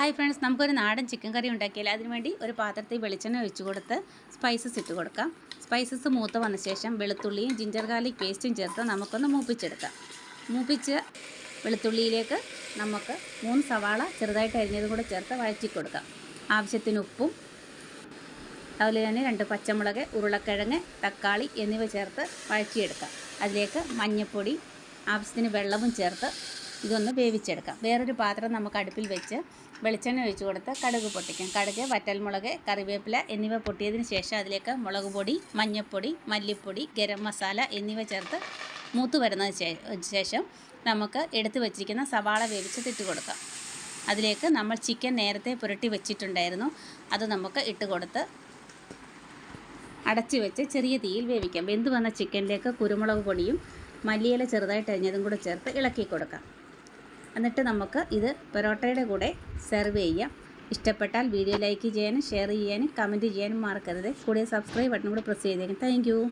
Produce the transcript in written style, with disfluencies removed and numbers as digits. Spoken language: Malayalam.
ഹായ് ഫ്രണ്ട്സ്, നമുക്കൊരു നാടൻ ചിക്കൻ കറി ഉണ്ടാക്കിയാൽ അതിനുവേണ്ടി ഒരു പാത്രത്തിൽ വെളിച്ചെണ്ണ ഒഴിച്ച് കൊടുത്ത് സ്പൈസസ് ഇട്ട് കൊടുക്കാം. സ്പൈസസ് മൂത്ത് വന്ന ശേഷം വെളുത്തുള്ളിയും ജിഞ്ചർ ഗാർലിക് പേസ്റ്റും ചേർത്ത് നമുക്കൊന്ന് മൂപ്പിച്ചെടുക്കാം. മൂപ്പിച്ച് വെളുത്തുള്ളിയിലേക്ക് നമുക്ക് 3 സവാള ചെറുതായിട്ട് അരിഞ്ഞതും കൂടെ ചേർത്ത് വഴറ്റി കൊടുക്കാം. ആവശ്യത്തിന് ഉപ്പും അതുപോലെ തന്നെ 2 പച്ചമുളക്, ഉരുളക്കിഴങ്ങ്, തക്കാളി എന്നിവ ചേർത്ത് വഴറ്റിയെടുക്കാം. അതിലേക്ക് മഞ്ഞൾപ്പൊടി, ആവശ്യത്തിന് വെള്ളവും ചേർത്ത് ഇതൊന്ന് വേവിച്ചെടുക്കാം. വേറൊരു പാത്രം നമുക്ക് അടുപ്പിൽ വെച്ച് വെളിച്ചെണ്ണ ഒഴിച്ച് കൊടുത്ത് കടുക് പൊട്ടിക്കാം. കടുക്, വറ്റൽമുളക്, കറിവേപ്പില എന്നിവ പൊട്ടിയതിന് ശേഷം അതിലേക്ക് മുളക് പൊടി, മഞ്ഞൾപ്പൊടി, മല്ലിപ്പൊടി, ഗരം മസാല എന്നിവ ചേർത്ത് മൂത്ത് വരുന്നതിന് ശേഷം നമുക്ക് എടുത്ത് വെച്ചിരിക്കുന്ന സവാള വേവിച്ചത് ഇട്ട് കൊടുക്കാം. അതിലേക്ക് നമ്മൾ ചിക്കൻ നേരത്തെ പുരട്ടി വെച്ചിട്ടുണ്ടായിരുന്നു, അത് നമുക്ക് ഇട്ട് കൊടുത്ത് അടച്ചു വെച്ച് ചെറിയ തീയിൽ വേവിക്കാം. വെന്ത് വന്ന ചിക്കനിലേക്ക് കുരുമുളക് പൊടിയും മല്ലിയില ചെറുതായിട്ട് അരിഞ്ഞതും കൂടെ ചേർത്ത് ഇളക്കി കൊടുക്കാം. എന്നിട്ട് നമുക്ക് ഇത് പൊറോട്ടയുടെ കൂടെ സെർവ് ചെയ്യാം. ഇഷ്ടപ്പെട്ടാൽ വീഡിയോ ലൈക്ക് ചെയ്യാനും ഷെയർ ചെയ്യാനും കമൻറ്റ് ചെയ്യാനും മറക്കരുത്. കൂടെ സബ്സ്ക്രൈബ് ബട്ടൺ കൂടെ പ്രസ് ചെയ്തേക്കും. Thank you.